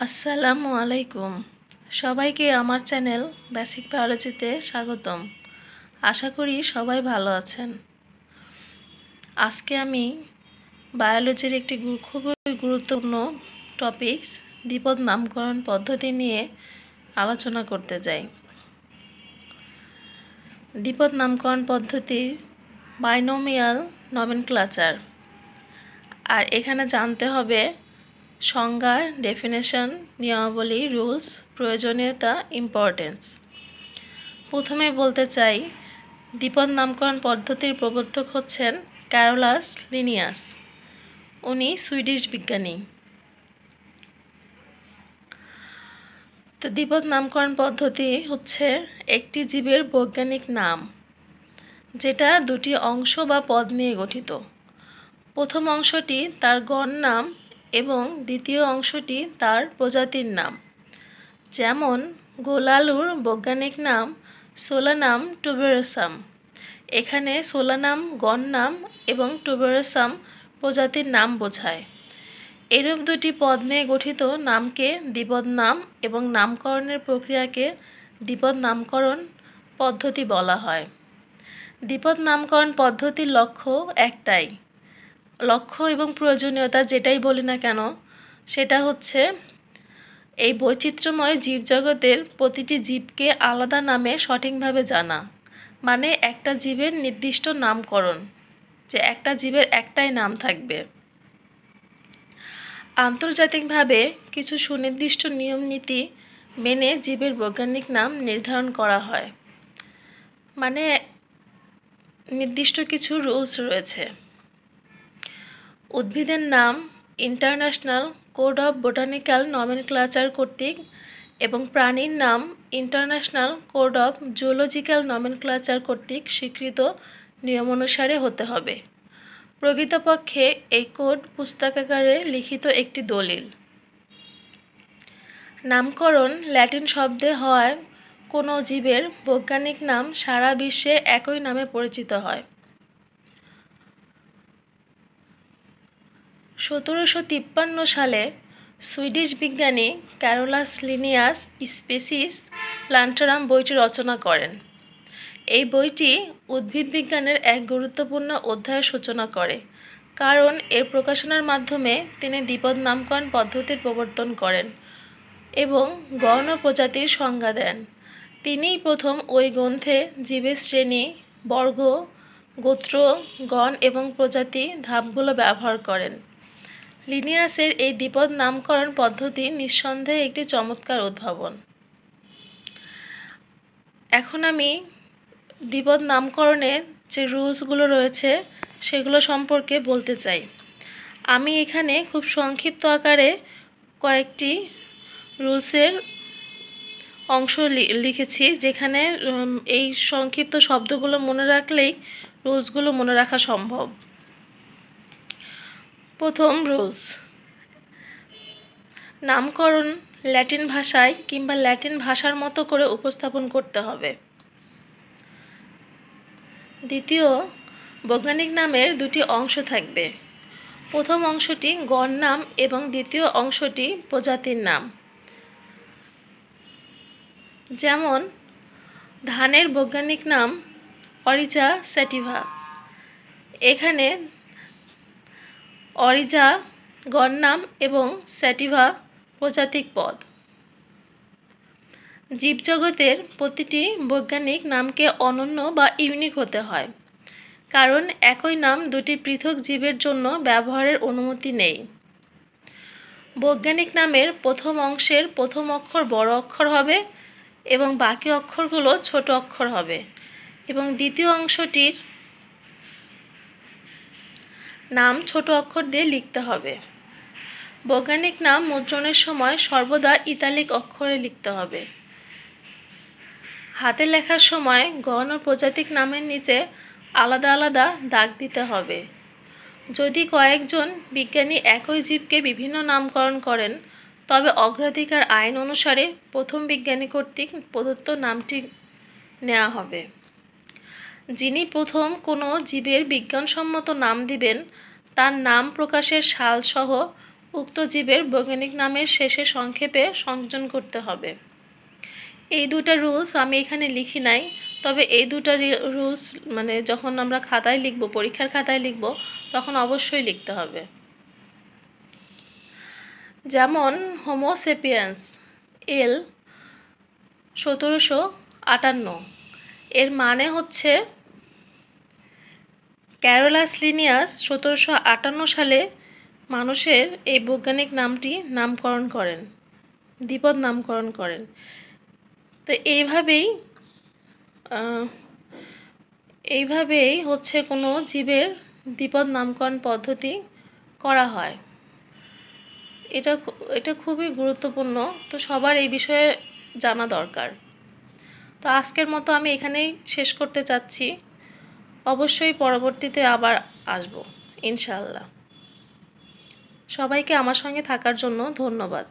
আসসালামু আলাইকুম। সবাইকে আমার চ্যানেল বেসিক বায়োলজিতে স্বাগতম। আশা করি সবাই ভালো আছেন। আজকে আমি বায়োলজির একটি খুবই গুরুত্বপূর্ণ টপিকস দ্বিপদ নামকরণ পদ্ধতি নিয়ে আলোচনা করতে চাই। দ্বিপদ নামকরণ পদ্ধতি বাইনোমিয়াল নমেনক্লেচার। আর এখানে জানতে হবে সংজ্ঞা, ডেফিনেশন, নিয়মাবলী, রুলস, প্রয়োজনীয়তা, ইম্পর্টেন্স। প্রথমে বলতে চাই দ্বিপদ নামকরণ পদ্ধতির প্রবর্তক হচ্ছেন ক্যারোলাস লিনিয়াস। উনি সুইডিশ বিজ্ঞানী। তো দ্বিপদ নামকরণ পদ্ধতি হচ্ছে একটি জীবের বৈজ্ঞানিক নাম যেটা দুটি অংশ বা পদ নিয়ে গঠিত। প্রথম অংশটি তার গণ নাম এবং দ্বিতীয় অংশটি তার প্রজাতির নাম। যেমন গোলালুর বৈজ্ঞানিক নাম সোলানাম টুবেরোসাম। এখানে সোলানাম গণ নাম এবং টুবেরোসাম প্রজাতির নাম বোঝায়। এরূপ দুটি পদ নিয়ে গঠিত নামকে দ্বিপদ নাম এবং নামকরণের প্রক্রিয়াকে দ্বিপদ নামকরণ পদ্ধতি বলা হয়। দ্বিপদ নামকরণ পদ্ধতির লক্ষ্য একটাই, লক্ষ্য এবং প্রয়োজনীয়তা যেটাই বলি না কেন সেটা হচ্ছে এই বৈচিত্র্যময় জীবজগতের প্রতিটি জীবকে আলাদা নামে সঠিকভাবে জানা, মানে একটা জীবের নির্দিষ্ট নামকরণ, যে একটা জীবের একটাই নাম থাকবে। আন্তর্জাতিকভাবে কিছু সুনির্দিষ্ট নিয়ম নীতি মেনে জীবের বৈজ্ঞানিক নাম নির্ধারণ করা হয়, মানে নির্দিষ্ট কিছু রুলস রয়েছে। উদ্ভিদের নাম international code of botanical nomenclature কর্তৃক এবং প্রাণীর নাম international code of zoological nomenclature কর্তৃক স্বীকৃত নিয়ম অনুসারে হতে হবে। প্রকৃতপক্ষে এই কোড পুস্তকাকারে লিখিত একটি দলিল। নামকরণ ল্যাটিন শব্দে হওয়ায় কোনো জীবের বৈজ্ঞানিক নাম সারা বিশ্বে একই নামে পরিচিত হয়। 1753 সালে সুইডিশ বিজ্ঞানী ক্যারোলাস লিনিয়াস স্পেসিস প্ল্যান্টারাম বইটি রচনা করেন। এই বইটি উদ্ভিদ বিজ্ঞানের এক গুরুত্বপূর্ণ অধ্যায়ের সূচনা করে, কারণ এর প্রকাশনার মাধ্যমে তিনি দ্বিপদ নামকরণ পদ্ধতির প্রবর্তন করেন এবং গণ ও প্রজাতির সংজ্ঞা দেন। তিনিই প্রথম ওই গ্রন্থে জীবের শ্রেণী, বর্গ, গোত্র, গণ এবং প্রজাতি ধাপগুলো ব্যবহার করেন। লিনিয়াসের এই দ্বিপদ নামকরণ পদ্ধতি নিঃসন্দেহে একটি চমৎকার উদ্ভাবন। এখন আমি দ্বিপদ নামকরণের যে রুলসগুলো রয়েছে সেগুলো সম্পর্কে বলতে চাই। আমি এখানে খুব সংক্ষিপ্ত আকারে কয়েকটি রুলসের অংশ লিখেছি, যেখানে এই সংক্ষিপ্ত শব্দগুলো মনে রাখলেই রুলসগুলো মনে রাখা সম্ভব। প্রথম রুলস, নামকরণ ল্যাটিন ভাষায় কিংবা ল্যাটিন ভাষার মতো করে উপস্থাপন করতে হবে। দ্বিতীয়, বৈজ্ঞানিক নামের দুটি অংশ থাকবে। প্রথম অংশটি গণ নাম এবং দ্বিতীয় অংশটি প্রজাতির নাম। যেমন ধানের বৈজ্ঞানিক নাম অরিজা স্যাটিভা। এখানে অরিজা গণ নাম এবং স্যাটিভা প্রজাতিক পদ। জীবজগতের প্রতিটি বৈজ্ঞানিক নামকে অনন্য বা ইউনিক হতে হয়, কারণ একই নাম দুটি পৃথক জীবের জন্য ব্যবহারের অনুমতি নেই। বৈজ্ঞানিক নামের প্রথম অংশের প্রথম অক্ষর বড় অক্ষর হবে এবং বাকি অক্ষরগুলো ছোট অক্ষর হবে, এবং দ্বিতীয় অংশটির নাম ছোট অক্ষর দিয়ে লিখতে হবে। বৈজ্ঞানিক নাম মুদ্রণের সময় সর্বদা ইতালিক অক্ষরে লিখতে হবে। হাতে লেখার সময় গণ ও প্রজাতিক নামের নিচে আলাদা আলাদা দাগ দিতে হবে। যদি কয়েকজন বিজ্ঞানী একই জীবকে বিভিন্ন নামকরণ করেন, তবে অগ্রাধিকার আইন অনুসারে প্রথম বিজ্ঞানী কর্তৃক প্রদত্ত নামটি নেওয়া হবে। যিনি প্রথম কোনো জীবের বিজ্ঞানসম্মত নাম দিবেন, তার নাম প্রকাশের সালসহ উক্ত জীবের বৈজ্ঞানিক নামের শেষে সংক্ষেপে সংযোজন করতে হবে। এই দুটা রুলস আমি এখানে লিখি নাই, তবে এই দুটা রুলস মানে যখন আমরা খাতায় লিখব, পরীক্ষার খাতায় লিখব, তখন অবশ্যই লিখতে হবে। যেমন হোমো সেপিয়েন্স এল 1758, এর মানে হচ্ছে ক্যারোলাস লিনিয়াস 1758 সালে মানুষের এই বৈজ্ঞানিক নামটি নামকরণ করেন, দ্বিপদ নামকরণ করেন। তো এইভাবেই হচ্ছে কোনো জীবের দ্বিপদ নামকরণ পদ্ধতি করা হয়। এটা খুবই গুরুত্বপূর্ণ, তো সবার এই বিষয়ে জানা দরকার। তো আজকের মতো আমি এখানেই শেষ করতে চাচ্ছি। অবশ্যই পরবর্তীতে আবার আসব ইনশাআল্লাহ। সবাইকে আমার সঙ্গে থাকার জন্য ধন্যবাদ।